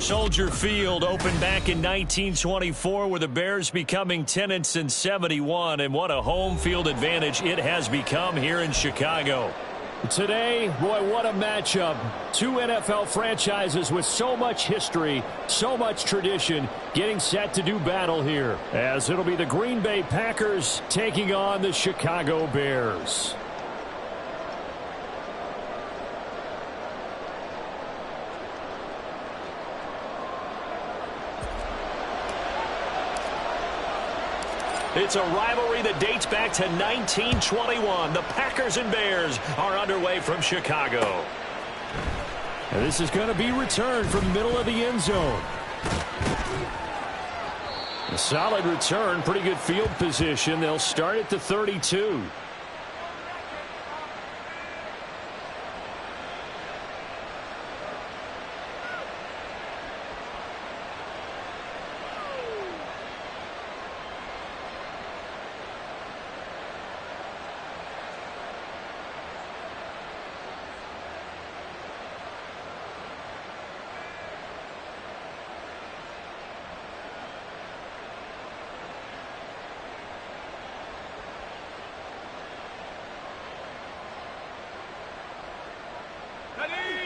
Soldier Field opened back in 1924 with the Bears becoming tenants in 71, and what a home field advantage it has become here in Chicago. Today, boy, what a matchup. Two NFL franchises with so much history, so much tradition, getting set to do battle here, as it'll be the Green Bay Packers taking on the Chicago Bears. It's a rivalry that dates back to 1921. The Packers and Bears are underway from Chicago. And this is going to be returned from the middle of the end zone. A solid return, pretty good field position. They'll start at the 32.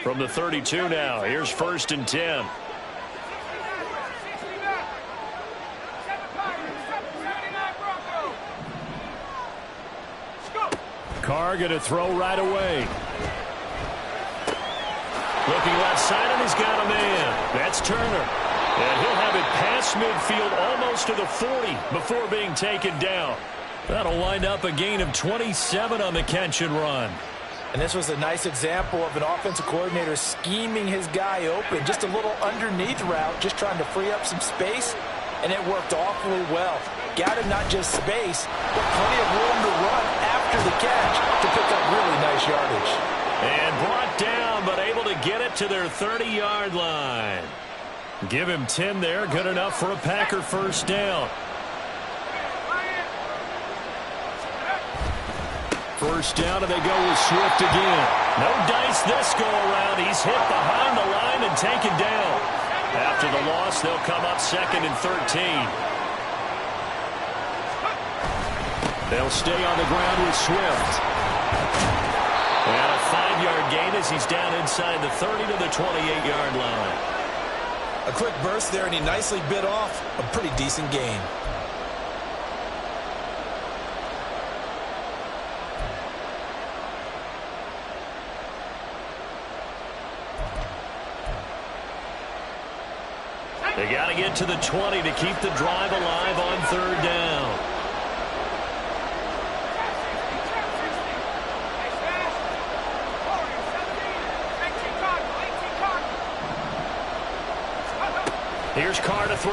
From the 32 now, here's 1st and 10. Carr going to throw right away. Looking left side, and he's got a man. That's Turner. And he'll have it past midfield almost to the 40 before being taken down. That'll wind up a gain of 27 on the catch and run. And this was a nice example of an offensive coordinator scheming his guy open. Just a little underneath route, just trying to free up some space, and it worked awfully well. Got him not just space, but plenty of room to run after the catch to pick up really nice yardage. And brought down, but able to get it to their 30-yard line. Give him 10 there, good enough for a Packer first down. First down, and they go with Swift again. No dice this go-around. He's hit behind the line and taken down. After the loss, they'll come up 2nd and 13. They'll stay on the ground with Swift. And a 5-yard gain as he's down inside the 30 to the 28-yard line. A quick burst there, and he nicely bit off a pretty decent gain. They got to get to the 20 to keep the drive alive on 3rd down. Here's Carr to throw.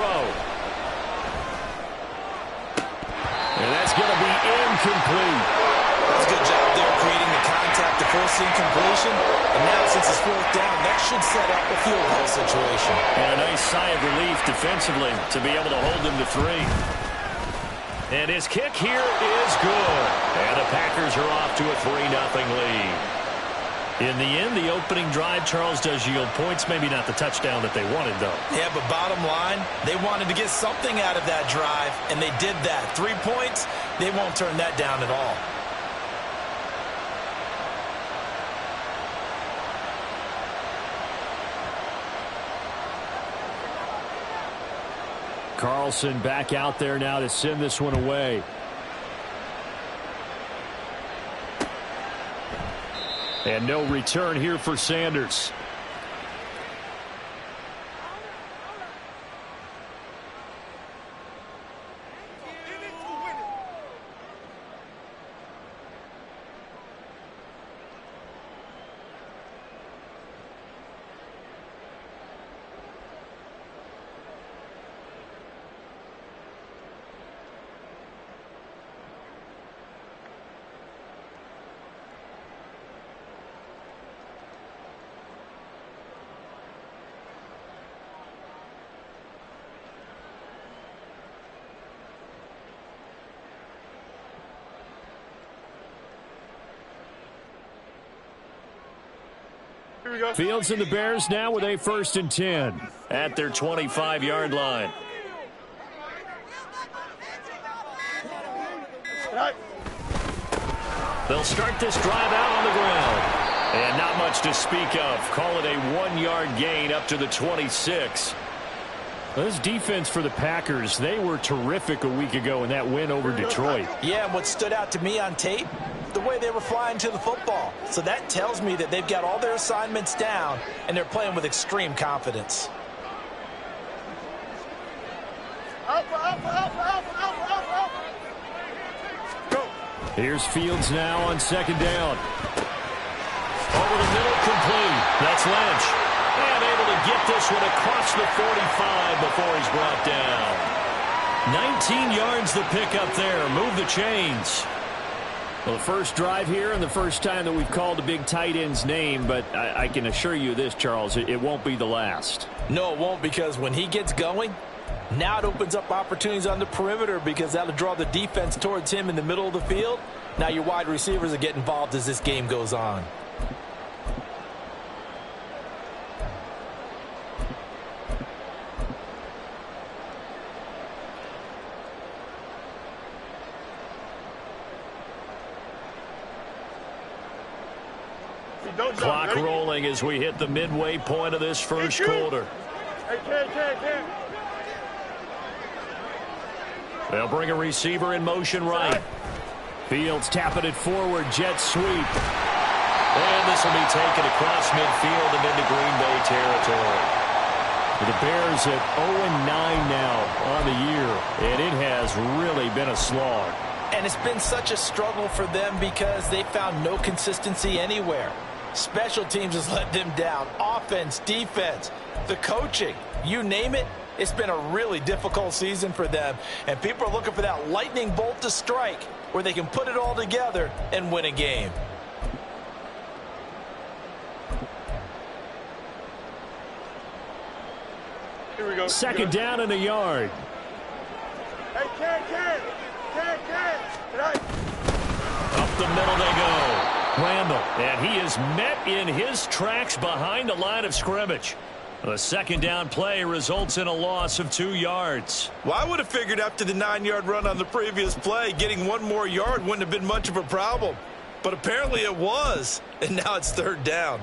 And that's going to be incomplete. That's a good job there creating the contact to force the incompletion. And now since it's 4th down, that should set up a field goal situation. And a nice sigh of relief defensively to be able to hold them to 3. And his kick here is good. And the Packers are off to a 3-0 lead. In the end, the opening drive, Charles, does yield points. Maybe not the touchdown that they wanted, though. Yeah, but bottom line, they wanted to get something out of that drive, and they did that. 3 points, they won't turn that down at all. Carlson back out there now to send this one away. And no return here for Sanders. Fields and the Bears now with a 1st and 10. At their 25-yard line. They'll start this drive out on the ground. And not much to speak of. Call it a 1-yard gain up to the 26. This defense for the Packers, they were terrific a week ago in that win over Detroit. Yeah, and what stood out to me on tape, the way they were flying to the football. So that tells me that they've got all their assignments down, and they're playing with extreme confidence. Here's Fields now on 2nd down. Over the middle, complete. That's Lynch. And able to get this one across the 45 before he's brought down. 19 yards the pickup there. Move the chains. Well, the first drive here and the first time that we've called a big tight end's name, but I can assure you this, Charles, it won't be the last. No, it won't, because when he gets going, now it opens up opportunities on the perimeter because that'll draw the defense towards him in the middle of the field. Now your wide receivers will get involved as this game goes on. Clock rolling as we hit the midway point of this first quarter. They'll bring a receiver in motion right. Fields tapping it forward, jet sweep. And this will be taken across midfield and into Green Bay territory. The Bears at 0-9 now on the year, and it has really been a slog. And it's been such a struggle for them because they found no consistency anywhere. Special teams has let them down. Offense, defense, the coaching, you name it. It's been a really difficult season for them. And people are looking for that lightning bolt to strike where they can put it all together and win a game. Here we go. 2nd down and a yard. Hey, Up the middle they go. Randall, and he is met in his tracks behind the line of scrimmage. The 2nd down play results in a loss of 2 yards. Well, I would have figured after the 9-yard run on the previous play, getting 1 more yard wouldn't have been much of a problem. But apparently it was, and now it's 3rd down.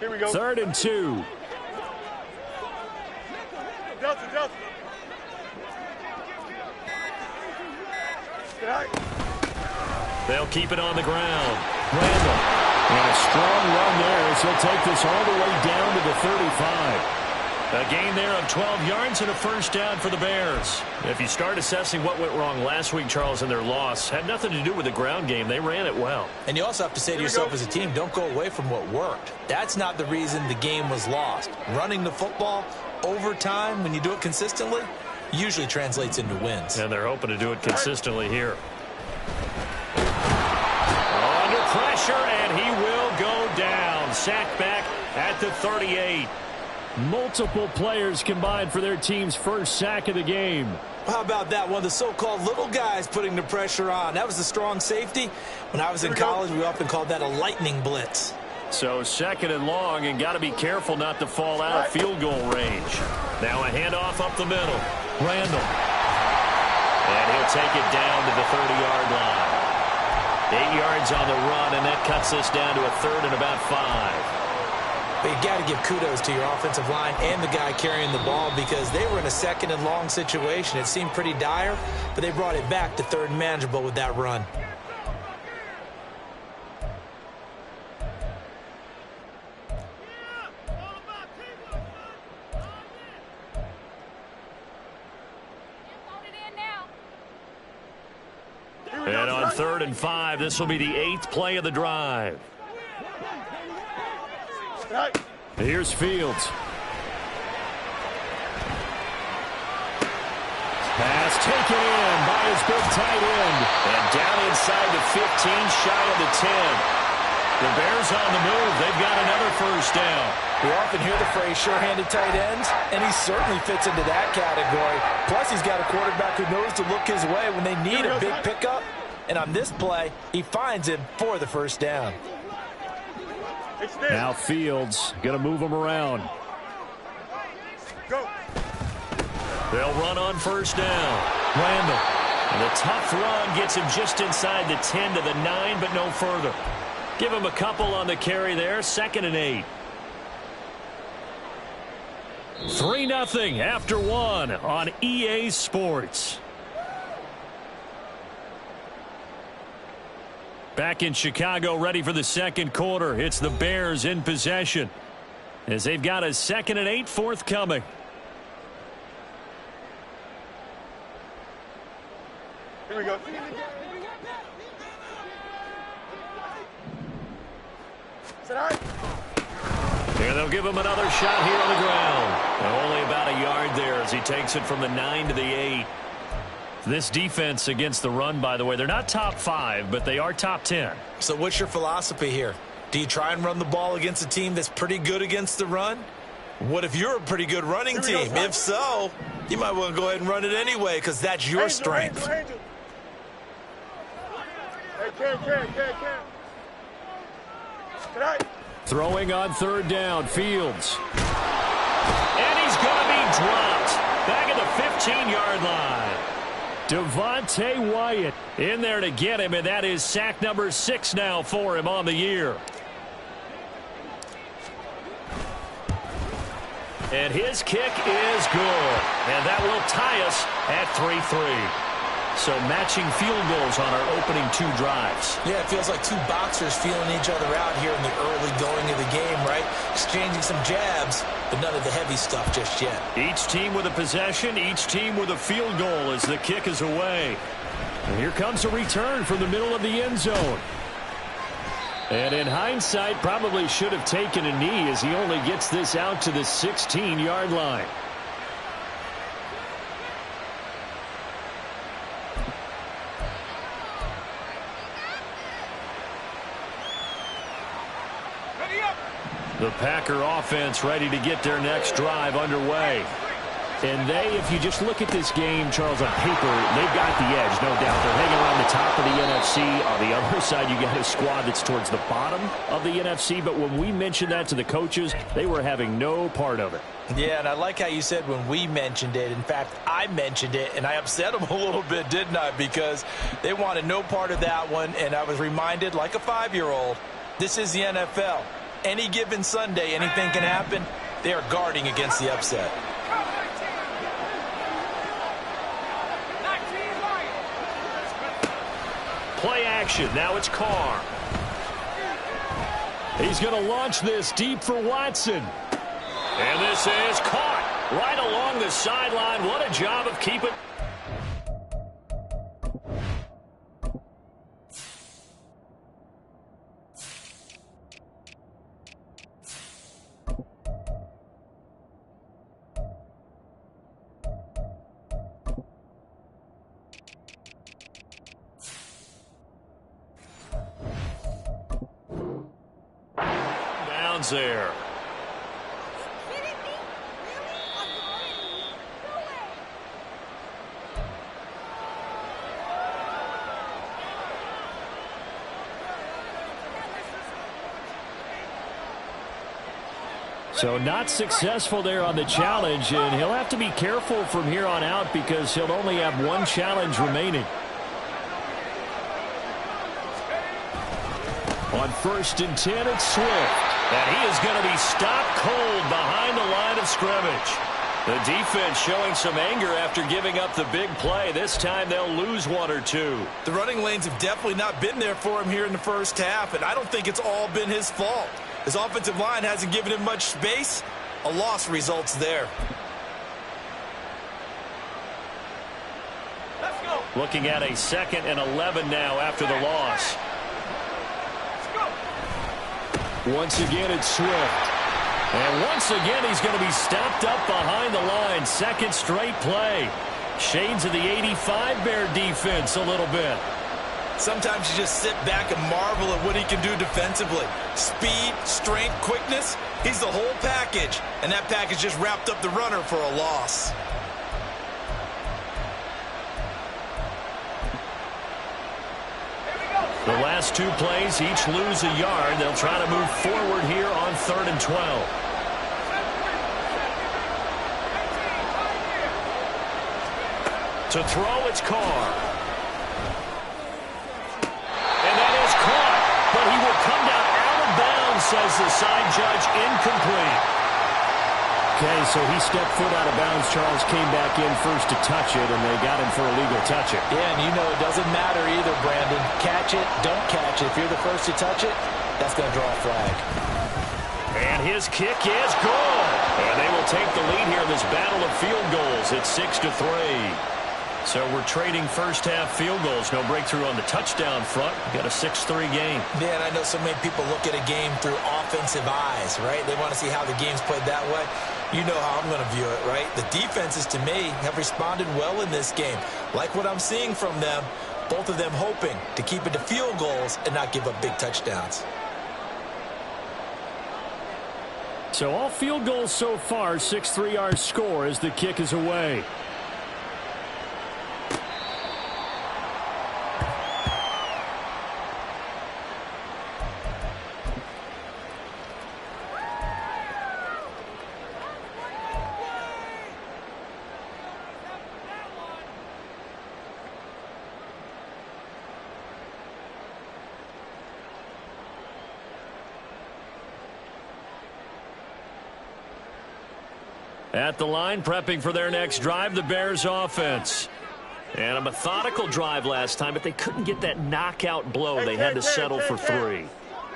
Here we go. 3rd and 2. Delta. They'll keep it on the ground. Randall. And a strong run there as he'll take this all the way down to the 35. A gain there of 12 yards and a 1st down for the Bears. If you start assessing what went wrong last week, Charles, in their loss, had nothing to do with the ground game. They ran it well. And you also have to say to yourself as a team, don't go away from what worked. That's not the reason the game was lost. Running the football over time, when you do it consistently, usually translates into wins. And they're hoping to do it consistently here. Under pressure, and he will go down. Sacked back at the 38. Multiple players combined for their team's first sack of the game. How about that? One of the so-called little guys putting the pressure on. That was the strong safety. When I was in college, we often called that a lightning blitz. So 2nd and long, and got to be careful not to fall out of field goal range. Now a handoff up the middle. Randall. And he'll take it down to the 30-yard line. 8 yards on the run, and that cuts this down to a 3rd and about 5. But you got to give kudos to your offensive line and the guy carrying the ball because they were in a 2nd and long situation. It seemed pretty dire, but they brought it back to 3rd and manageable with that run. And on 3rd and 5, this will be the 8th play of the drive. Here's Fields. Pass taken in by his big tight end. And down inside the 15, shy of the 10. The Bears on the move. They've got another first down. We often hear the phrase sure-handed tight ends, and he certainly fits into that category. Plus, he's got a quarterback who knows to look his way when they need a big pickup. And on this play, he finds him for the first down. Now Fields going to move him around. Go. They'll run on first down. Randall. And the tough run gets him just inside the 10 to the 9, but no further. Give him a couple on the carry there. 2nd and 8. 3-0 after 1 on EA Sports. Back in Chicago, ready for the second quarter. It's the Bears in possession as they've got a 2nd and 8 forthcoming. Here we go. Sit down. And they'll give him another shot here on the ground. And only about a yard there as he takes it from the 9 to the 8. This defense against the run, by the way, they're not top 5, but they are top 10. So what's your philosophy here? Do you try and run the ball against a team that's pretty good against the run? What if you're a pretty good running team? If so, you might want to go ahead and run it anyway because that's your strength. Hey, Ken. Tonight. Throwing on 3rd down, Fields. And he's going to be dropped back at the 15-yard line. Devontae Wyatt in there to get him, and that is sack number 6 now for him on the year. And his kick is good. And that will tie us at 3-3. So matching field goals on our opening 2 drives. Yeah, it feels like 2 boxers feeling each other out here in the early going of the game, right? Exchanging some jabs, but none of the heavy stuff just yet. Each team with a possession, each team with a field goal as the kick is away. And here comes a return from the middle of the end zone. And in hindsight, probably should have taken a knee as he only gets this out to the 16-yard line. The Packer offense ready to get their next drive underway. And they, if you just look at this game, Charles, on paper, they've got the edge, no doubt. They're hanging around the top of the NFC. On the other side, you got a squad that's towards the bottom of the NFC. But when we mentioned that to the coaches, they were having no part of it. Yeah, and I like how you said when we mentioned it. In fact, I mentioned it, and I upset them a little bit, didn't I? Because they wanted no part of that one, and I was reminded, like a 5-year-old, this is the NFL. Any given Sunday, anything can happen. They are guarding against the upset. Play action. Now it's Carr. He's going to launch this deep for Watson. And this is caught right along the sideline. What a job of keeping. There. So not successful there on the challenge, and he'll have to be careful from here on out because he'll only have 1 challenge remaining. On 1st and 10, it's Swift. And he is going to be stopped cold behind the line of scrimmage. The defense showing some anger after giving up the big play. This time they'll lose 1 or 2. The running lanes have definitely not been there for him here in the first half, and I don't think it's all been his fault. His offensive line hasn't given him much space. A loss results there. Let's go. Looking at a 2nd and 11 now after the loss. Once again, it's Swift. And once again, he's going to be stopped up behind the line. 2nd straight play. Shades of the 85 Bear defense a little bit. Sometimes you just sit back and marvel at what he can do defensively. Speed, strength, quickness, he's the whole package. And that package just wrapped up the runner for a loss. The last two plays each lose a yard. They'll try to move forward here on 3rd and 12. To throw, it's Carr. And that is caught, but he will come down out of bounds, says the side judge, incomplete. Okay, so he stepped foot out of bounds. Charles came back in first to touch it, and they got him for a legal touch it. Yeah, and you know it doesn't matter either, Brandon. Catch it, don't catch it. If you're the first to touch it, that's going to draw a flag. And his kick is good. And they will take the lead here in this battle of field goals. It's 6-3. So we're trading first-half field goals. No breakthrough on the touchdown front. We've got a 6-3 game. Man, I know so many people look at a game through offensive eyes, right? They want to see how the game's played that way. You know how I'm going to view it, right? The defenses, to me, have responded well in this game. Like what I'm seeing from them, both of them hoping to keep it to field goals and not give up big touchdowns. So all field goals so far, 6-3 our score as the kick is away. At the line, prepping for their next drive, the Bears offense. And a methodical drive last time, but they couldn't get that knockout blow. They had to settle for 3.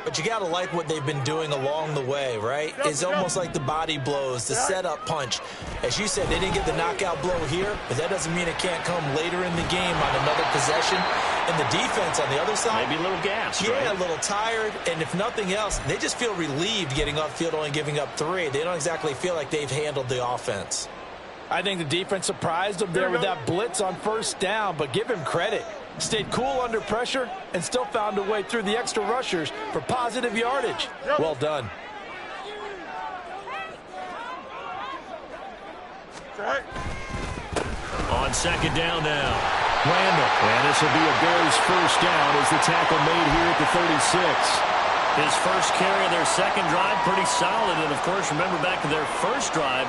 But you got to like what they've been doing along the way, right? It's almost like the body blows, the setup punch. As you said, they didn't get the knockout blow here, but that doesn't mean it can't come later in the game on another possession. And the defense on the other side, maybe a little gassed, yeah, right? A little tired. And if nothing else, they just feel relieved getting upfield, only giving up 3. They don't exactly feel like they've handled the offense. I think the defense surprised them there with that blitz on first down, but give him credit. Stayed cool under pressure and still found a way through the extra rushers for positive yardage. Well done. On 2nd down now. Randall. And this will be a Bears first down as the tackle made here at the 36. His first carry of their second drive, pretty solid. And, of course, remember back to their first drive,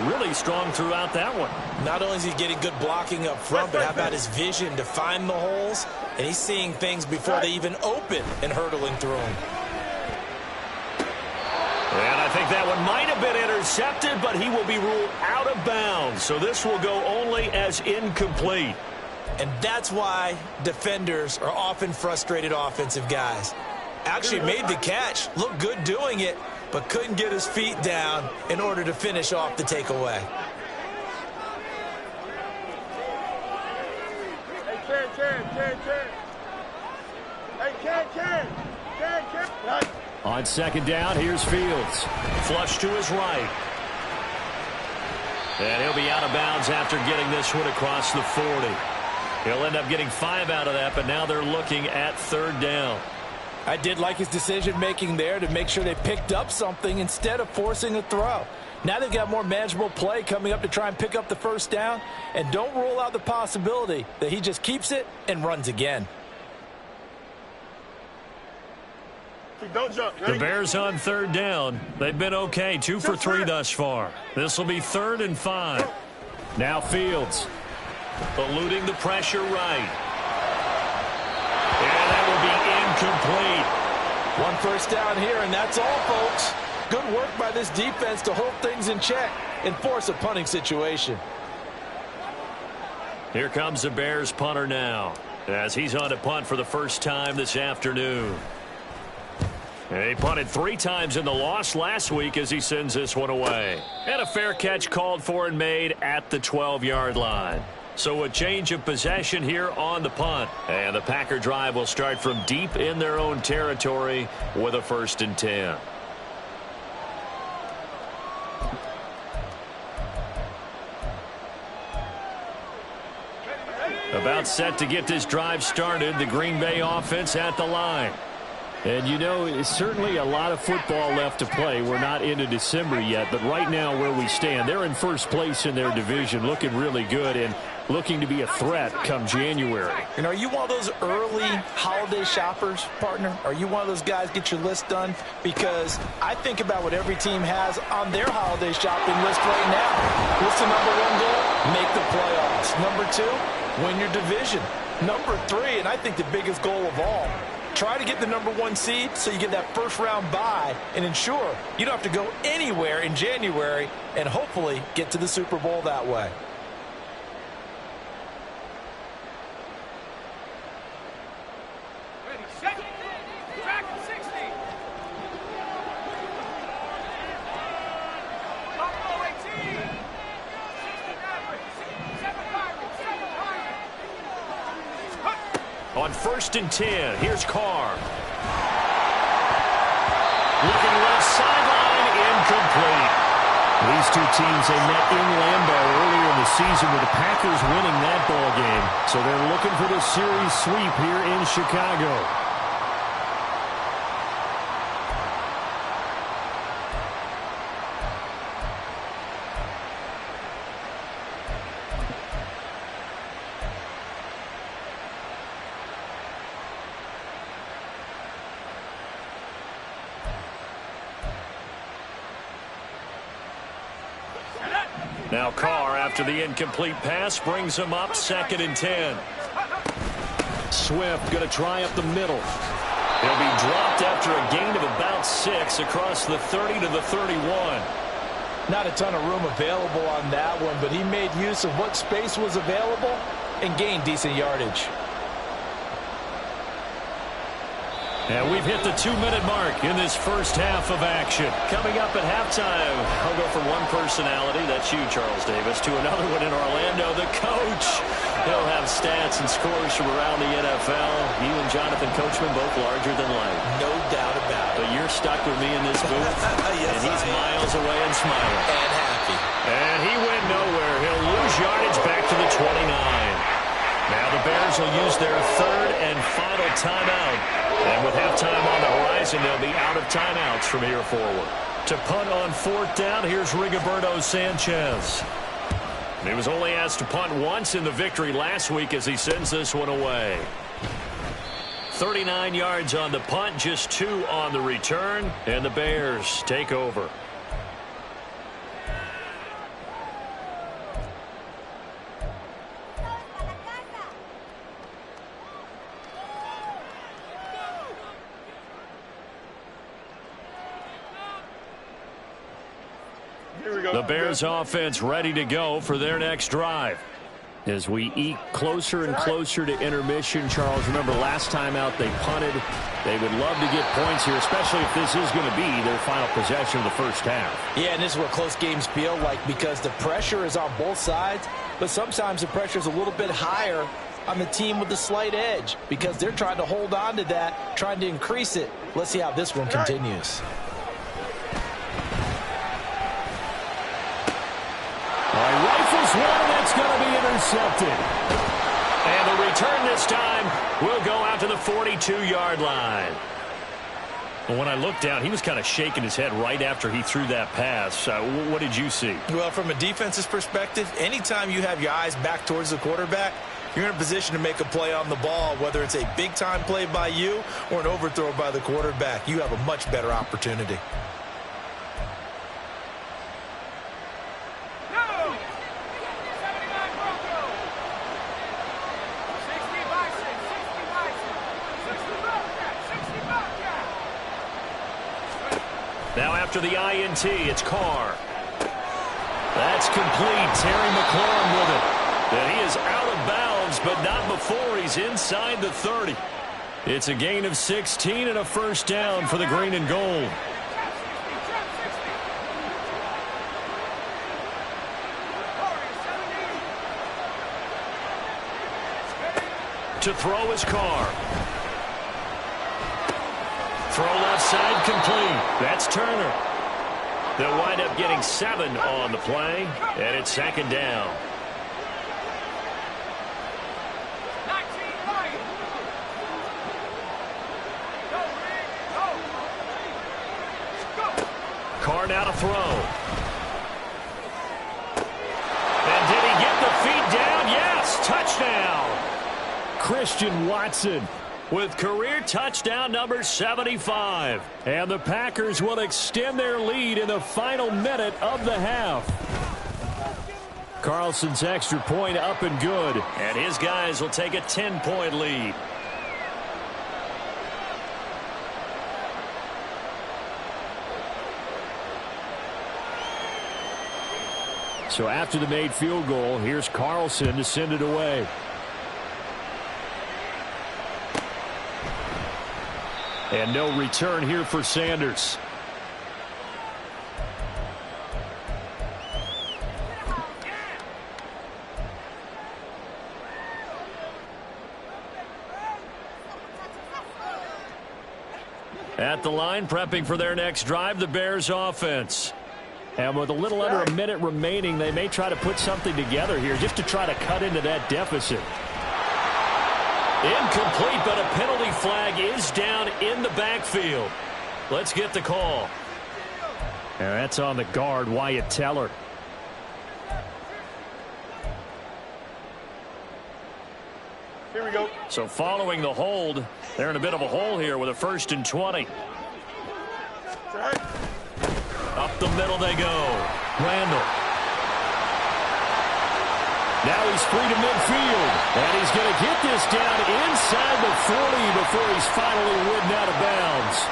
really strong throughout that one. Not only is he getting good blocking up front, but how about his vision to find the holes? And he's seeing things before they even open and hurdling through them. And I think that one might have been intercepted, but he will be ruled out of bounds. So this will go only as incomplete. And that's why defenders are often frustrated offensive guys. Actually made the catch, looked good doing it, but couldn't get his feet down in order to finish off the takeaway. On 2nd down, here's Fields. Flush to his right. And he'll be out of bounds after getting this one across the 40. He'll end up getting 5 out of that, but now they're looking at 3rd down. I did like his decision-making there to make sure they picked up something instead of forcing a throw. Now they've got more manageable play coming up to try and pick up the first down, and don't rule out the possibility that he just keeps it and runs again. Don't jump. The Bears on 3rd down. They've been okay, 2 for 3 thus far. This will be 3rd and 5. Now Fields. Eluding the pressure right. And that will be incomplete. One first down here, and that's all, folks. Good work by this defense to hold things in check and force a punting situation. Here comes the Bears punter now, as he's on to punt for the first time this afternoon. And he punted 3 times in the loss last week as he sends this one away. And a fair catch called for and made at the 12-yard line. So a change of possession here on the punt. And the Packer drive will start from deep in their own territory with a 1st and 10. A About set to get this drive started. The Green Bay offense at the line. And, you know, it's certainly a lot of football left to play. We're not into December yet, but right now where we stand, they're in first place in their division, looking really good and looking to be a threat come January. And are you one of those early holiday shoppers, partner? Are you one of those guys get your list done? Because I think about what every team has on their holiday shopping list right now. What's the number one goal? Make the playoffs. Number two, win your division. Number three, and I think the biggest goal of all, try to get the number one seed so you get that first round bye and ensure you don't have to go anywhere in January and hopefully get to the Super Bowl that way. On 1st and 10, here's Carr. Looking left sideline, incomplete. These two teams, they met in Lambeau earlier in the season with the Packers winning that ball game. So they're looking for the series sweep here in Chicago. Now Carr, after the incomplete pass, brings him up 2nd and 10. Swift going to try up the middle. He'll be dropped after a gain of about 6 across the 30 to the 31. Not a ton of room available on that one, but he made use of what space was available and gained decent yardage. And we've hit the 2-minute mark in this first half of action. Coming up at halftime, I'll go from one personality, that's you, Charles Davis, to another one in Orlando, the coach. He'll have stats and scores from around the NFL. You and Jonathan Coachman both larger than life. No doubt about it. But you're stuck with me in this booth, yes, and he's miles away and smiling. And happy. And he went nowhere. He'll lose yardage back to the 29. Now the Bears will use their 3rd and final timeout. And with halftime on the horizon, they'll be out of timeouts from here forward. To punt on 4th down, here's Rigoberto Sanchez. He was only asked to punt once in the victory last week as he sends this one away. 39 yards on the punt, just 2 on the return, and the Bears take over. The Bears offense ready to go for their next drive. As we eke closer and closer to intermission, Charles, remember last time out they punted. They would love to get points here, especially if this is going to be their final possession of the first half. Yeah, and this is what close games feel like because the pressure is on both sides, but sometimes the pressure is a little bit higher on the team with the slight edge because they're trying to hold on to that, trying to increase it. Let's see how this one continues. Rifles one, that's going to be intercepted. And the return this time will go out to the 42-yard line. Well, when I looked down, he was kind of shaking his head right after he threw that pass. What did you see? Well, from a defense's perspective, anytime you have your eyes back towards the quarterback, you're in a position to make a play on the ball, whether it's a big-time play by you or an overthrow by the quarterback. You have a much better opportunity. Now after the INT, it's Carr. That's complete. Terry McLaurin with it. And he is out of bounds, but not before he's inside the 30. It's a gain of 16 and a first down for the green and gold. To throw is Carr. Throw left side complete. That's Turner. They'll wind up getting 7 on the play, and it's 2nd down. Carr now to throw. And did he get the feet down? Yes, touchdown. Christian Watson With career touchdown number 75. and the Packers will extend their lead in the final minute of the half. Carlson's extra point up and good. And his guys will take a 10-point lead. So after the made field goal, here's Carlson to send it away. And no return here for Sanders. At the line, prepping for their next drive, the Bears offense. And with a little under a minute remaining, they may try to put something together here just to try to cut into that deficit. Incomplete, but a penalty flag is down in the backfield. Let's get the call. And that's on the guard, Wyatt Teller. Here we go. So following the hold, they're in a bit of a hole here with a 1st and 20. Right. Up the middle they go. Randall. Now he's free to midfield. And he's going to get this down inside the 40 before he's finally ridden out of bounds.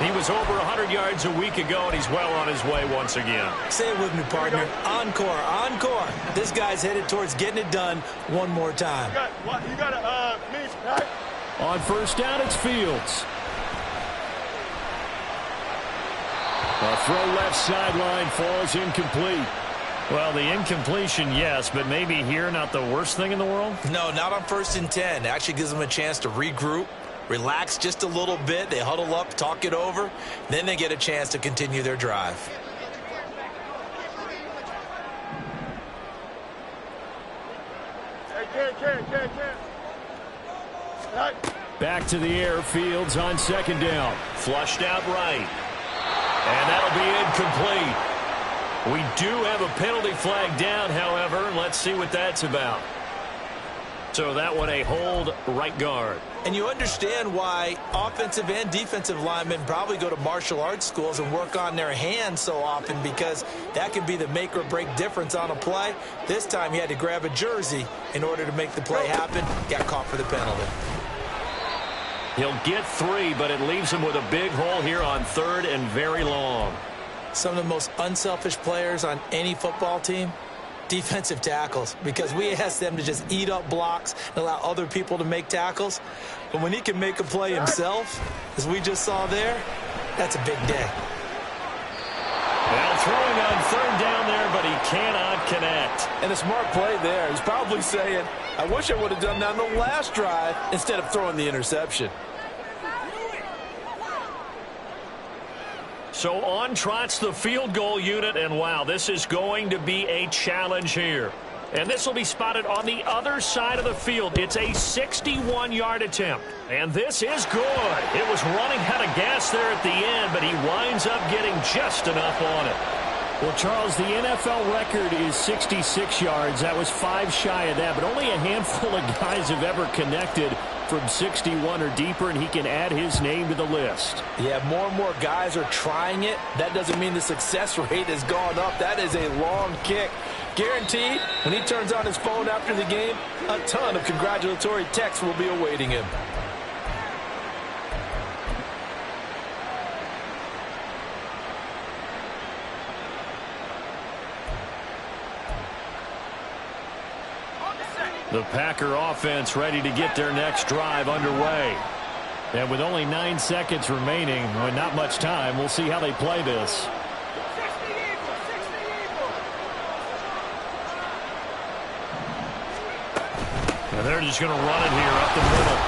He was over 100 yards a week ago, and he's well on his way once again. Say it with me, partner. Encore, encore. This guy's headed towards getting it done one more time. You got a mini, right? On first down, it's Fields. A throw left sideline falls incomplete. Well, the incompletion, yes, but maybe here not the worst thing in the world? No, not on 1st and 10. It actually gives them a chance to regroup, relax just a little bit. They huddle up, talk it over. Then they get a chance to continue their drive. Hey, Right. Back to the air, Fields on 2nd down. Flushed out right. And that'll be incomplete. We do have a penalty flag down, however. Let's see what that's about. So that one a hold right guard. And you understand why offensive and defensive linemen probably go to martial arts schools and work on their hands so often, because that can be the make or break difference on a play. This time he had to grab a jersey in order to make the play happen. Got caught for the penalty. He'll get 3, but it leaves him with a big hole here on 3rd and very long. Some of the most unselfish players on any football team, defensive tackles, because we ask them to just eat up blocks and allow other people to make tackles. But when he can make a play himself, as we just saw there, that's a big day. Well, throwing on 3rd down there, but he cannot connect. And a smart play there. He's probably saying, I wish I would have done that on the last drive instead of throwing the interception. So on trots the field goal unit, and wow, this is going to be a challenge here. And this will be spotted on the other side of the field. It's a 61-yard attempt. And this is good. It was running out of gas there at the end, but he winds up getting just enough on it. Well, Charles, the NFL record is 66 yards. That was 5 shy of that, but only a handful of guys have ever connected from 61 or deeper, and he can add his name to the list. Yeah, more and more guys are trying it. That doesn't mean the success rate has gone up. That is a long kick. Guaranteed, when he turns on his phone after the game, a ton of congratulatory texts will be awaiting him. The Packer offense ready to get their next drive underway. And with only 9 seconds remaining, and not much time, we'll see how they play this. And they're just going to run it here up the middle.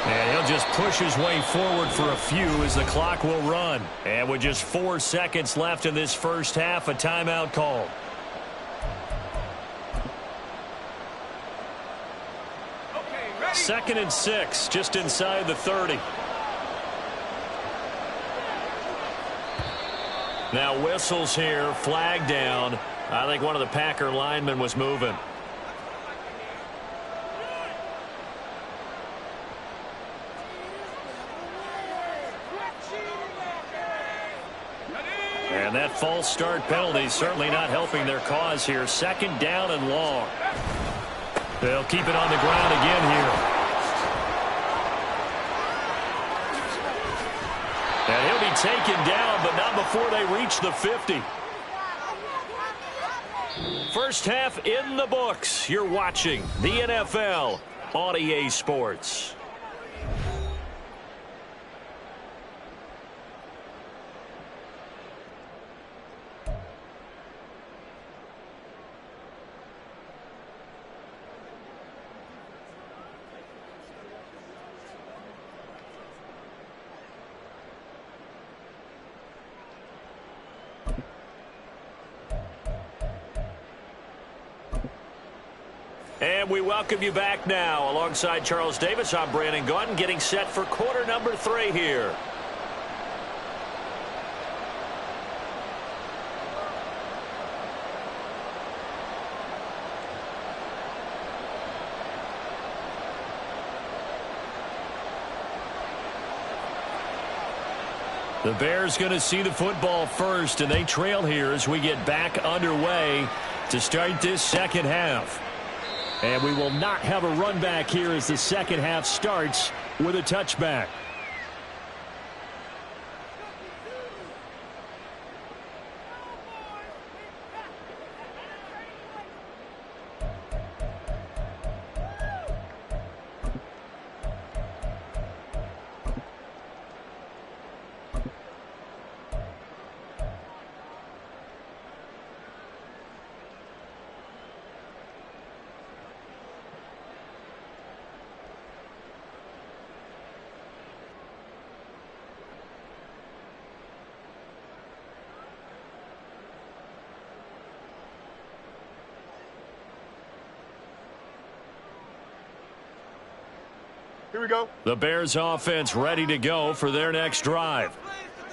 And he'll just push his way forward for a few as the clock will run. And with just 4 seconds left in this first half, a timeout called. Second and 6, just inside the 30. Now whistles here, flag down. I think one of the Packer linemen was moving. And that false start penalty certainly not helping their cause here. Second down and long. They'll keep it on the ground again here. And he'll be taken down, but not before they reach the 50. First half in the books. You're watching the NFL on EA Sports. And we welcome you back now. Alongside Charles Davis, I'm Brandon Gunn, getting set for quarter number 3 here. The Bears going to see the football first, and they trail here as we get back underway to start this second half. And we will not have a run back here as the second half starts with a touchback. Here we go. The Bears offense ready to go for their next drive.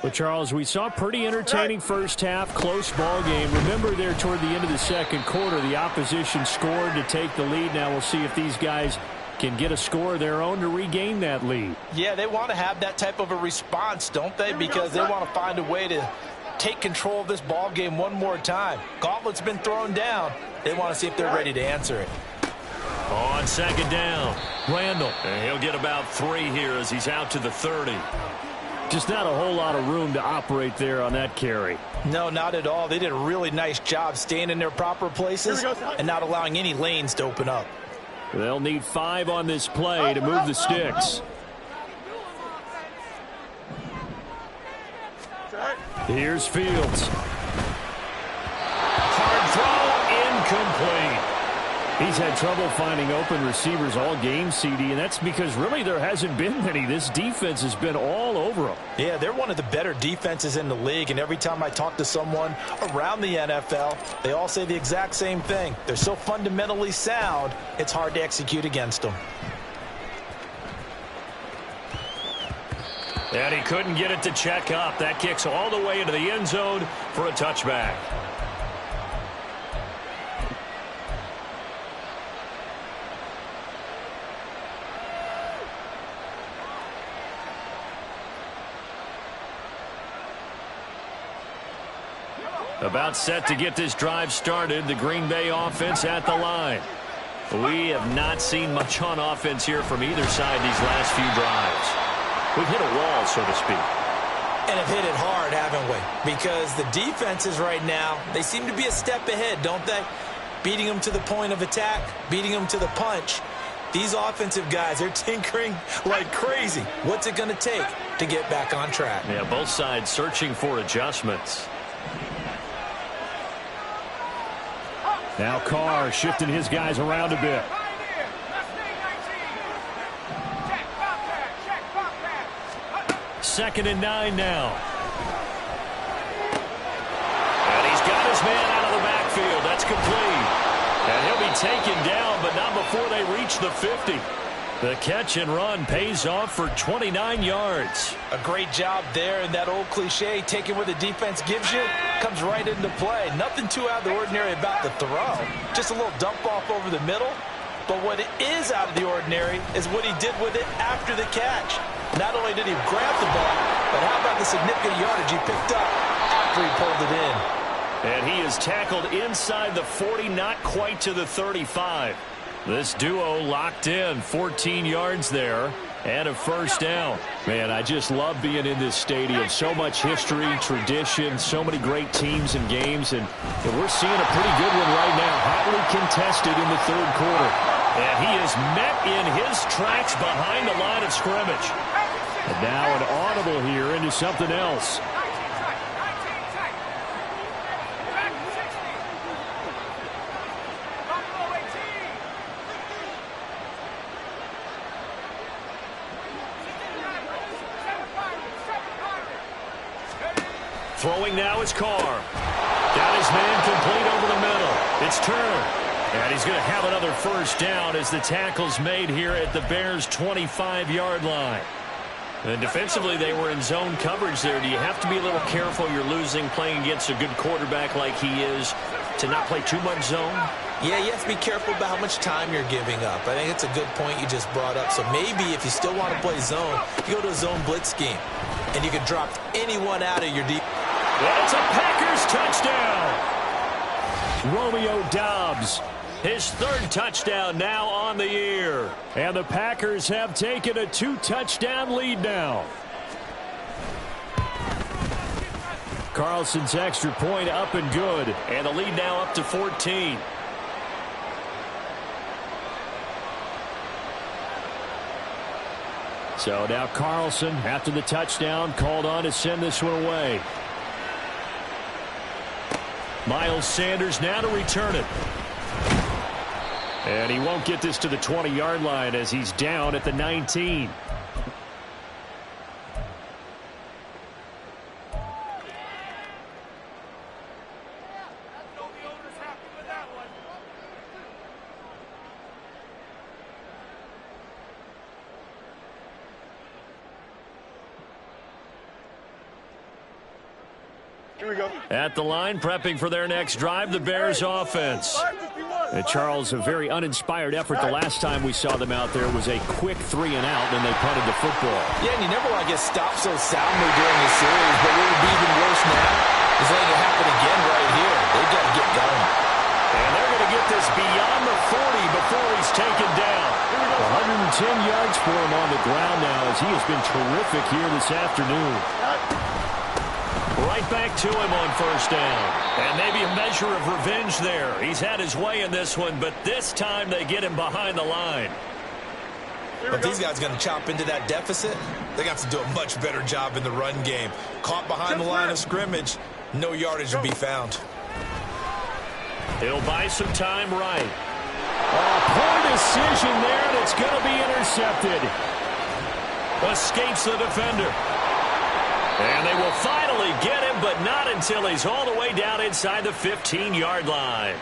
Well, Charles, we saw a pretty entertaining first half, close ball game. Remember there toward the end of the second quarter, the opposition scored to take the lead. Now we'll see if these guys can get a score of their own to regain that lead. Yeah, they want to have that type of a response, don't they? Because they want to find a way to take control of this ball game one more time. Gauntlet's been thrown down. They want to see if they're ready to answer it. On second down, Randall. And he'll get about 3 here as he's out to the 30. Just not a whole lot of room to operate there on that carry. No, not at all. They did a really nice job staying in their proper places and not allowing any lanes to open up. They'll need 5 on this play to move the sticks. Here's Fields. Hard throw, incomplete. He's had trouble finding open receivers all game, CD, and that's because really there hasn't been many. This defense has been all over them. Yeah, they're one of the better defenses in the league, and every time I talk to someone around the NFL, they all say the exact same thing. They're so fundamentally sound, it's hard to execute against them. And he couldn't get it to check up. That kicks all the way into the end zone for a touchback. About set to get this drive started. The Green Bay offense at the line. We have not seen much on offense here from either side these last few drives. We've hit a wall, so to speak. And have hit it hard, haven't we? Because the defenses right now, they seem to be a step ahead, don't they? Beating them to the point of attack, beating them to the punch. These offensive guys, they're tinkering like crazy. What's it going to take to get back on track? Yeah, both sides searching for adjustments. Now Carr shifting his guys around a bit. Second and 9 now. And he's got his man out of the backfield. That's complete. And he'll be taken down, but not before they reach the 50. The catch and run pays off for 29 yards. A great job there, and that old cliche, taking what the defense gives you, comes right into play. Nothing too out of the ordinary about the throw. Just a little dump off over the middle. But what is out of the ordinary is what he did with it after the catch. Not only did he grab the ball, but how about the significant yardage he picked up after he pulled it in. And he is tackled inside the 40, not quite to the 35. This duo locked in, 14 yards there, and a first down. Man, I just love being in this stadium. So much history, tradition, so many great teams and games, and we're seeing a pretty good one right now, hotly contested in the third quarter. And he is met in his tracks behind the line of scrimmage. And now an audible here into something else. Throwing now is Carr. Got his man complete over the middle. It's Turner. And he's going to have another first down as the tackle's made here at the Bears' 25-yard line. And defensively, they were in zone coverage there. Do you have to be a little careful? You're losing, playing against a good quarterback like he is, to not play too much zone? Yeah, you have to be careful about how much time you're giving up. I think it's a good point you just brought up. So maybe if you still want to play zone, you go to a zone blitz scheme, and you can drop anyone out of your deep. It's a Packers touchdown. Romeo Doubs, his third touchdown now on the year. And the Packers have taken a 2-touchdown lead now. Carlson's extra point up and good. And the lead now up to 14. So now Carlson, after the touchdown, called on to send this one away. Miles Sanders now to return it. And he won't get this to the 20-yard line as he's down at the 19. Here we go. At the line, prepping for their next drive, the Bears offense. And Charles, a very uninspired effort the last time we saw them out there was a quick 3-and-out, and they punted the football. Yeah, and you never want to get stopped so soundly during the series, but what would be even worse now is letting it happen again right here. They've got to get going. And they're going to get this beyond the 40 before he's taken down. 110 yards for him on the ground now as he has been terrific here this afternoon. Right back to him on first down. And maybe a measure of revenge there. He's had his way in this one, but this time they get him behind the line. But these guys are going to chop into that deficit. They got to do a much better job in the run game. Caught behind the line of scrimmage, no yardage will be found. He'll buy some time right. Poor decision there, and it's going to be intercepted. Escapes the defender. And they will finally get him, but not until he's all the way down inside the 15-yard line.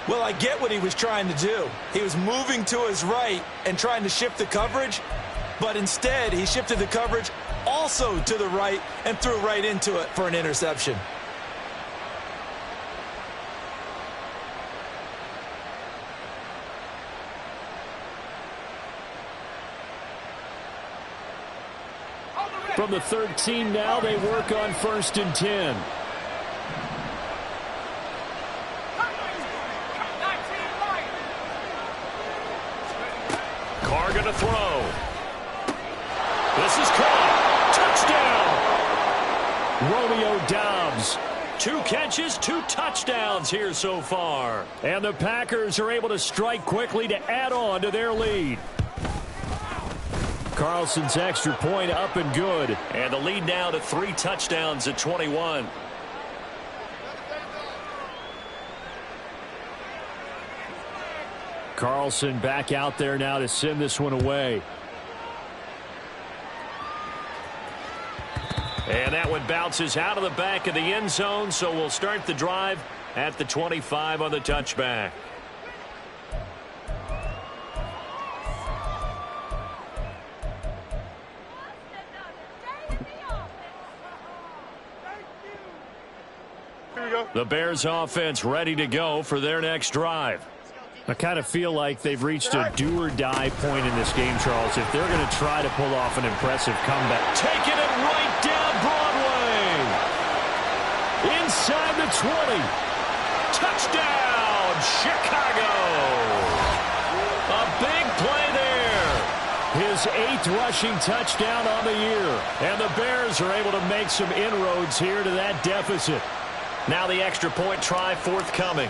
Well, I get what he was trying to do. He was moving to his right and trying to shift the coverage, but instead he shifted the coverage also to the right and threw right into it for an interception. From the 13 now, they work on 1st and 10. Carr going to throw. This is caught. Touchdown! Romeo Doubs. 2 catches, 2 touchdowns here so far. And the Packers are able to strike quickly to add on to their lead. Carlson's extra point up and good. And the lead now to 3 touchdowns at 21. Carlson back out there now to send this one away. And that one bounces out of the back of the end zone, so we'll start the drive at the 25 on the touchback. The Bears offense ready to go for their next drive. I kind of feel like they've reached a do-or-die point in this game, Charles, if they're going to try to pull off an impressive comeback. Taking it right down Broadway. Inside the 20. Touchdown, Chicago. A big play there. His 8th rushing touchdown on the year. And the Bears are able to make some inroads here to that deficit. Now the extra point try forthcoming.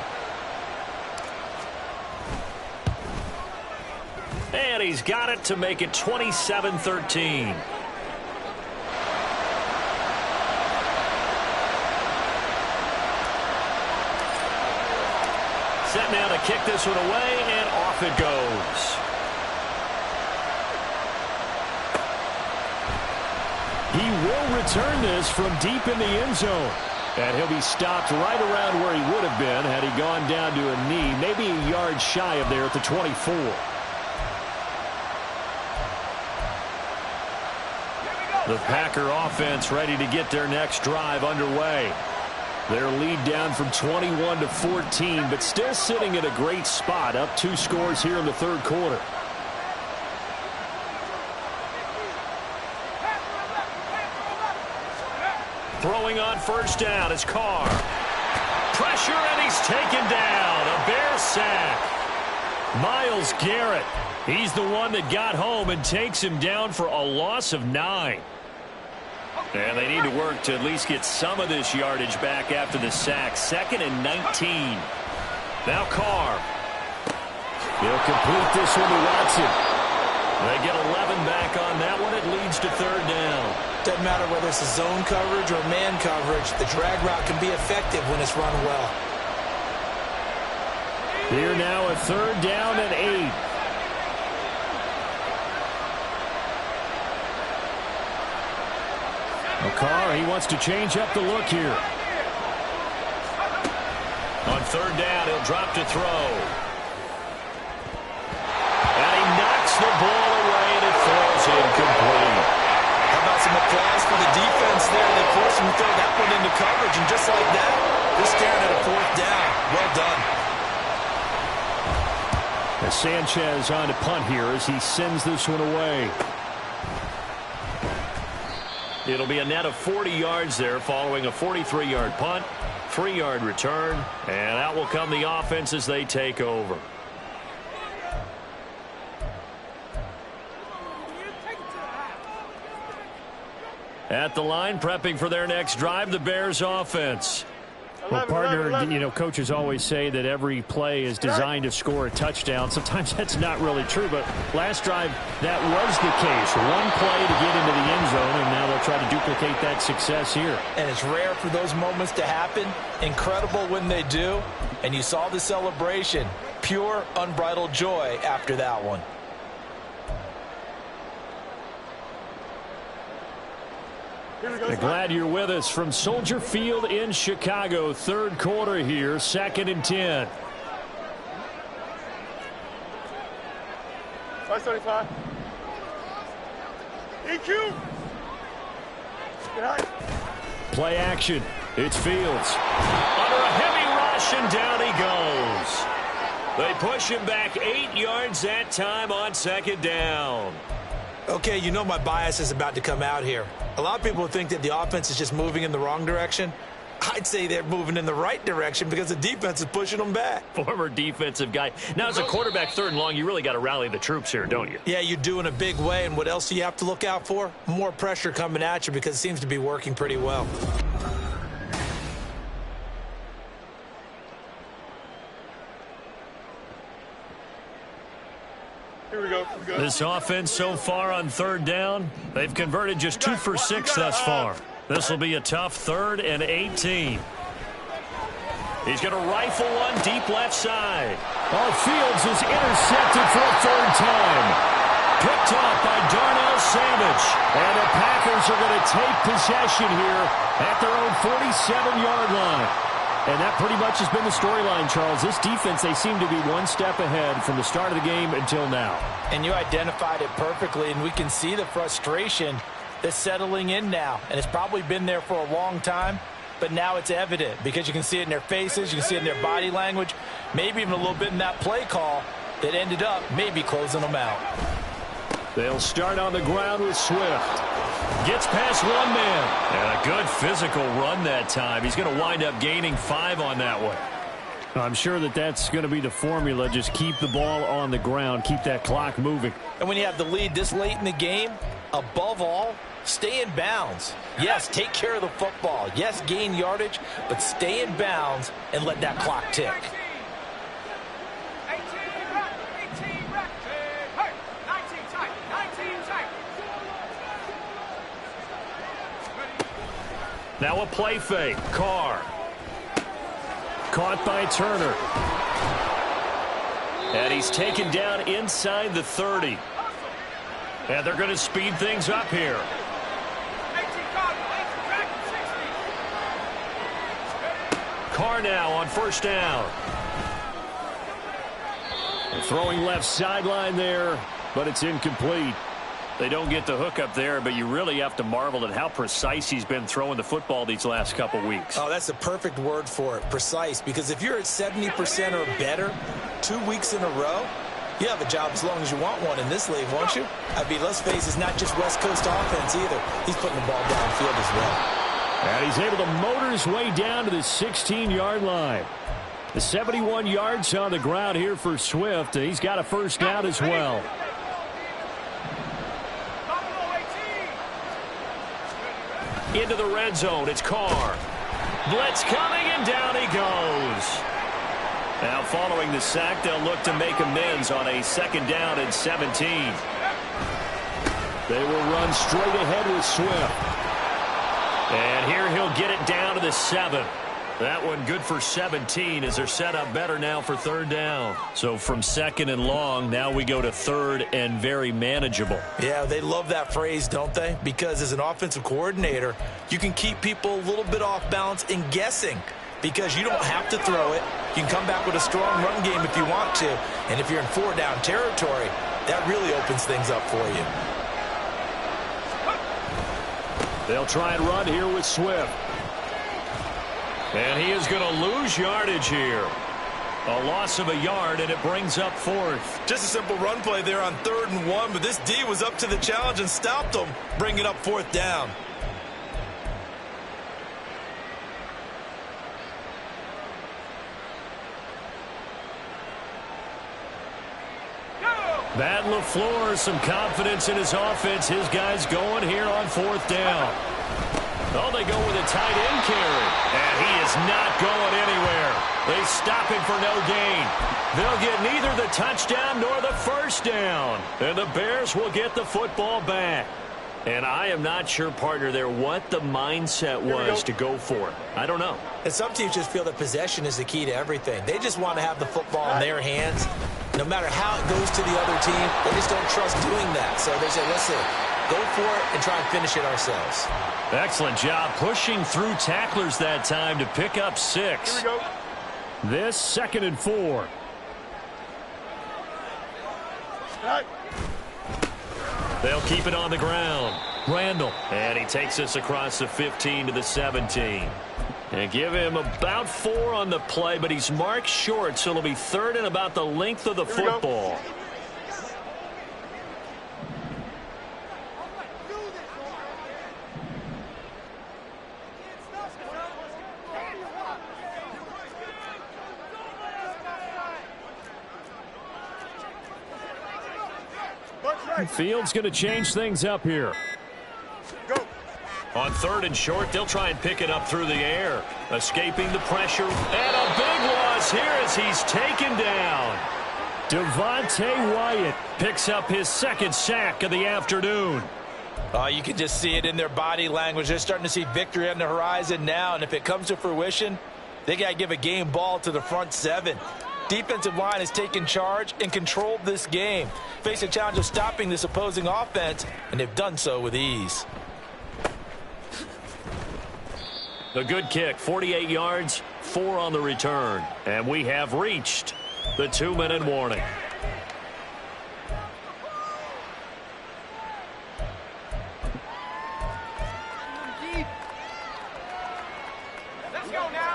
And he's got it to make it 27-13. Set now to kick this one away, and off it goes. He will return this from deep in the end zone. And he'll be stopped right around where he would have been had he gone down to a knee, maybe a yard shy of there at the 24. The Packer offense ready to get their next drive underway. Their lead down from 21-14, but still sitting at a great spot, up 2 scores here in the third quarter. Throwing on first down is Carr. Pressure, and he's taken down. A Bear sack. Myles Garrett. He's the one that got home and takes him down for a loss of 9. And they need to work to at least get some of this yardage back after the sack. 2nd and 19. Now Carr. He'll complete this one to Watson. They get 11 back on that one. It leads to third down. Doesn't matter whether it's a zone coverage or man coverage. The drag route can be effective when it's run well. Here now a third down and 8. Carr, he wants to change up the look here. On third down, he'll drop to throw. And he knocks the ball away, and it falls incomplete. How about some applause for the defense there? They forced him to throw that one into coverage, and just like that, they're staring at a 4th down. Well done. As Sanchez on to punt here as he sends this one away. It'll be a net of 40 yards there following a 43-yard punt, 3-yard return, and out will come the offense as they take over. At the line, prepping for their next drive, the Bears offense. Well, partner, coaches always say that every play is designed to score a touchdown. Sometimes that's not really true, but last drive, that was the case. One play to get into the end zone, and now they'll try to duplicate that success here. And it's rare for those moments to happen. Incredible when they do. And you saw the celebration. Pure, unbridled joy after that one. Glad you're with us from Soldier Field in Chicago. Third quarter here, 2nd and 10. 575. EQ. Play action. It's Fields. Under a heavy rush, and down he goes. They push him back 8 yards that time on 2nd down. Okay, you know my bias is about to come out here. A lot of people think that the offense is just moving in the wrong direction. I'd say they're moving in the right direction because the defense is pushing them back. Former defensive guy. Now, as a quarterback 3rd and long, you really got to rally the troops here, don't you? Yeah, you do in a big way. And what else do you have to look out for? More pressure coming at you because it seems to be working pretty well. Here we go. This offense so far on 3rd down, they've converted just 2 for 6 thus far. This will be a tough 3rd and 18. He's going to rifle one deep left side. Fields is intercepted for a 3rd time. Picked off by Darnell Savage. And the Packers are going to take possession here at their own 47-yard line. And that pretty much has been the storyline, Charles. This defense, they seem to be one step ahead from the start of the game until now. And you identified it perfectly, and we can see the frustration that's settling in now. And it's probably been there for a long time. but now it's evident because you can see it in their faces, you can see it in their body language, maybe even a little bit in that play call that ended up maybe closing them out. They'll start on the ground with Swift. Gets past one man. And a good physical run that time. He's going to wind up gaining 5 on that one. I'm sure that that's going to be the formula. Just keep the ball on the ground. Keep that clock moving. And when you have the lead this late in the game, above all, stay in bounds. Yes, take care of the football. Yes, gain yardage, but stay in bounds and let that clock tick. Now a play fake. Carr. Caught by Turner. And he's taken down inside the 30. And they're going to speed things up here. Carr now on first down. They're throwing left sideline there, but it's incomplete. They don't get the hook up there, but you really have to marvel at how precise he's been throwing the football these last couple weeks. Oh, that's the perfect word for it, precise. Because if you're at 70% or better 2 weeks in a row, you have a job as long as you want one in this league, won't you? I mean, let's face it, it's not just West Coast offense either. He's putting the ball downfield as well. And he's able to motor his way down to the 16-yard line. The 71 yards on the ground here for Swift. He's got a first down as well. Into the red zone, it's Carr. Blitz coming, and down he goes. Now following the sack, they'll look to make amends on a 2nd down and 17. They will run straight ahead with Swift. And here he'll get it down to the 7. That one good for 17 as they're set up better now for 3rd down. So from 2nd and long, now we go to 3rd and very manageable. Yeah, they love that phrase, don't they? Because as an offensive coordinator, you can keep people a little bit off balance and guessing because you don't have to throw it. You can come back with a strong run game if you want to. And if you're in 4-down territory, that really opens things up for you. They'll try and run here with Swift. And he is going to lose yardage here. A loss of a yard, and it brings up 4th. Just a simple run play there on 3rd and 1, but this D was up to the challenge and stopped them, bringing up 4th down. Matt LaFleur, some confidence in his offense. His guys going here on 4th down. Oh, they go with a tight end carry. And he is not going anywhere. They stop him for no gain. They'll get neither the touchdown nor the first down. And the Bears will get the football back. And I am not sure, partner, there what the mindset was to go for it. I don't know. And some teams just feel that possession is the key to everything. They just want to have the football in their hands. No matter how it goes to the other team, they just don't trust doing that. So they say, listen, go for it and try and finish it ourselves. Excellent job pushing through tacklers that time to pick up 6. Here we go. This 2nd and 4. Right. They'll keep it on the ground. Randall. And he takes us across the 15 to the 17. And give him about 4 on the play, but he's marked short, so it'll be 3rd and about the length of the football. Fields going to change things up here. Go. On 3rd and short, they'll try and pick it up through the air. Escaping the pressure. And a big loss here as he's taken down. Devontae Wyatt picks up his 2nd sack of the afternoon. You can just see it in their body language. They're starting to see victory on the horizon now, and if it comes to fruition, they got to give a game ball to the front 7. Defensive line has taken charge and controlled this game. Face a challenge of stopping this opposing offense, and they've done so with ease. The good kick, 48 yards, 4 on the return. And we have reached the 2-minute warning.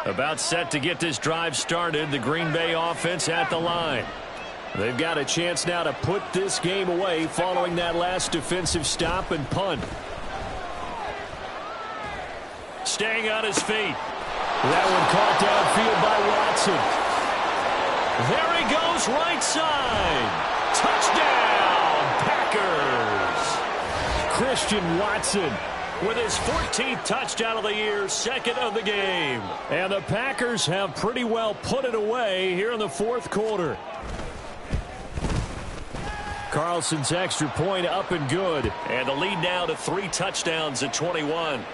About set to get this drive started. The Green Bay offense at the line. They've got a chance now to put this game away following that last defensive stop and punt. Staying on his feet. That one caught downfield by Watson. There he goes, right side. Touchdown, Packers. Christian Watson with his 14th touchdown of the year, second of the game. And the Packers have pretty well put it away here in the fourth quarter. Carlson's extra point up and good. And the lead now to 3 touchdowns at 21.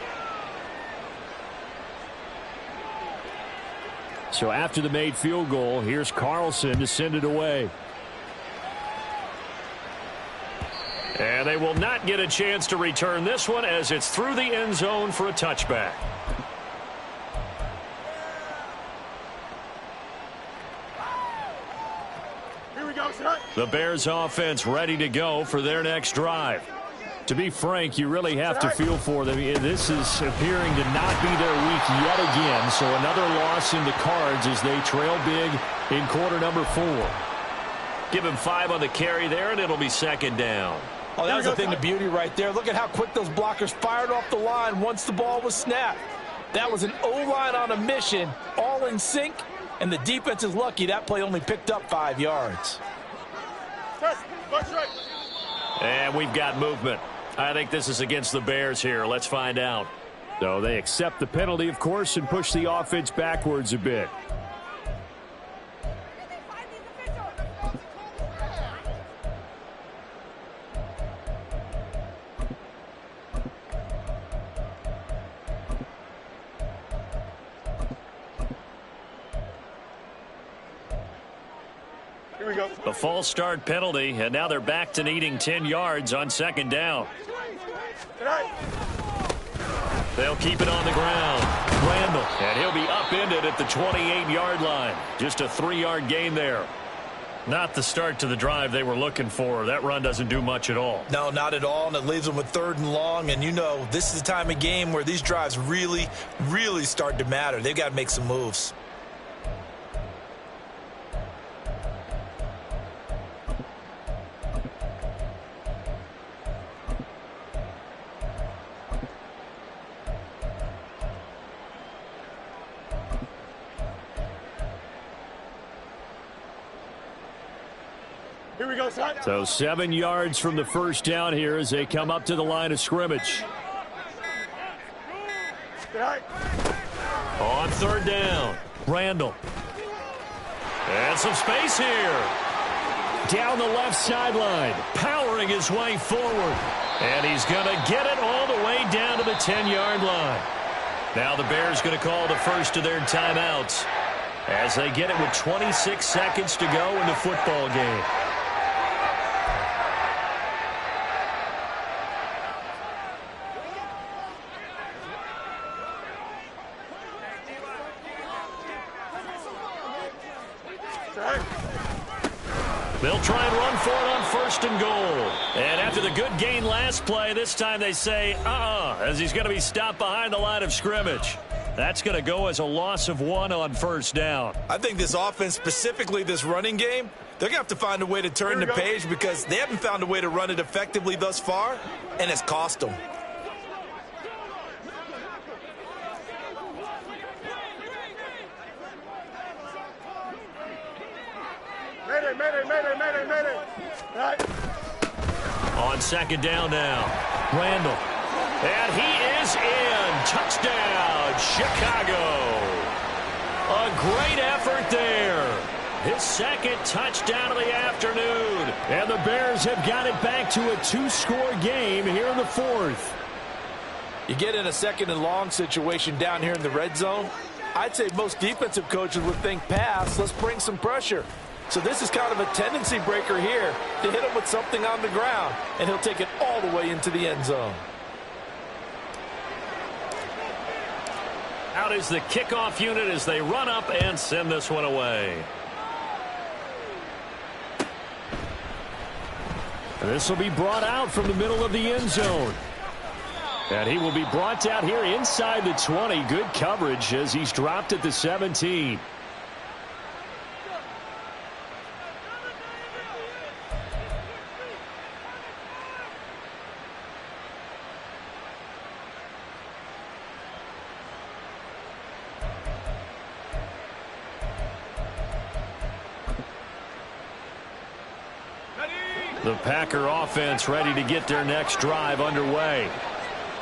So after the made field goal, here's Carlson to send it away. And they will not get a chance to return this one as it's through the end zone for a touchback. Here we go, son. The Bears offense ready to go for their next drive. To be frank, you really have to feel for them. This is appearing to not be their week yet again. So another loss in the cards as they trail big in quarter number 4. Give him 5 on the carry there, and it'll be second down. Oh, that was the thing, the beauty right there. Look at how quick those blockers fired off the line once the ball was snapped. That was an O-line on a mission, all in sync, and the defense is lucky that play only picked up 5 yards. And we've got movement. I think this is against the Bears here. Let's find out. So they accept the penalty, of course, and push the offense backwards a bit. Here we go. A false start penalty, and now they're back to needing 10 yards on second down. They'll keep it on the ground. Randall, and he'll be upended at the 28-yard line. Just a 3-yard gain there. Not the start to the drive they were looking for. That run doesn't do much at all. No, not at all, and it leaves them with 3rd and long. And you know, this is the time of game where these drives really, really start to matter. They've got to make some moves. Here we go, son. So 7 yards from the first down here as they come up to the line of scrimmage. On 3rd down, Randall. And some space here. Down the left sideline, Powering his way forward. And he's going to get it all the way down to the 10-yard line. Now the Bears going to call the first of their timeouts as they get it with 26 seconds to go in the football game. They'll try and run for it on 1st and goal. And after the good gain last play, this time they say, as he's going to be stopped behind the line of scrimmage. That's going to go as a loss of 1 on 1st down. I think this offense, specifically this running game, they're going to have to find a way to turn the page because they haven't found a way to run it effectively thus far, and it's cost them. Mayday. Right. On 2nd down now, Randall. And he is in. Touchdown, Chicago. A great effort there. His 2nd touchdown of the afternoon. and the Bears have got it back to a 2-score game here in the 4th. You get in a 2nd and long situation down here in the red zone. I'd say most defensive coaches would think pass, let's bring some pressure. So this is kind of a tendency breaker here to hit him with something on the ground, and he'll take it all the way into the end zone. Out is the kickoff unit as they run up and send this one away. And this will be brought out from the middle of the end zone. And he will be brought down here inside the 20. Good coverage as he's dropped at the 17. The Packer offense ready to get their next drive underway.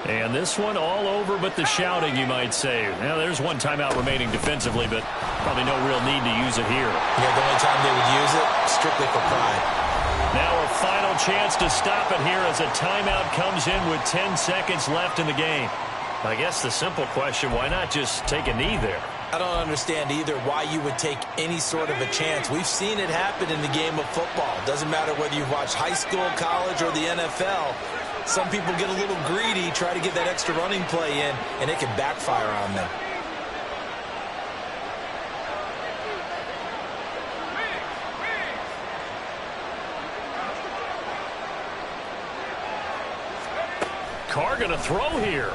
And this one all over but the shouting, you might say. Now, there's one timeout remaining defensively, but probably no real need to use it here. Yeah, the only time they would use it, strictly for pride. Now a final chance to stop it here as a timeout comes in with 10 seconds left in the game. I guess the simple question, why not just take a knee there? I don't understand either why you would take any sort of a chance. We've seen it happen in the game of football. Doesn't matter whether you've watched high school, college, or the NFL. Some people get a little greedy, try to get that extra running play in, and it can backfire on them. Carr going to throw here.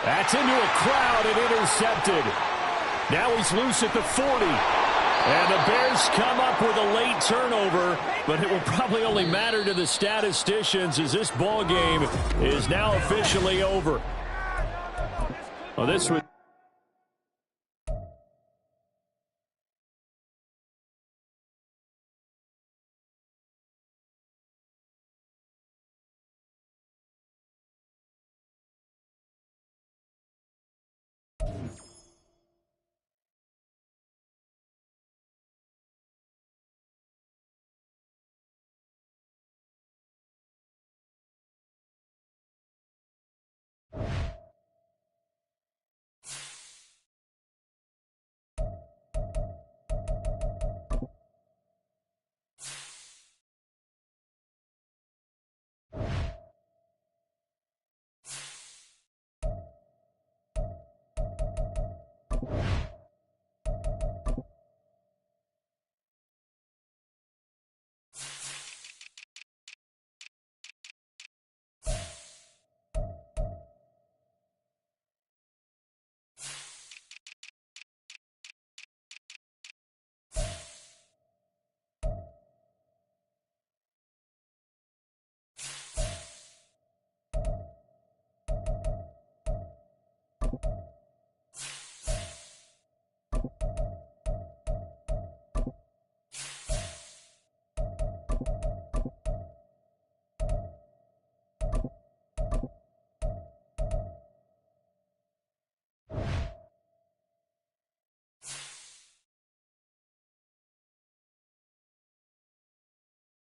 That's into a crowd and intercepted. Now he's loose at the 40. And the Bears come up with a late turnover, but it will probably only matter to the statisticians as this ball game is now officially over. Well, this would...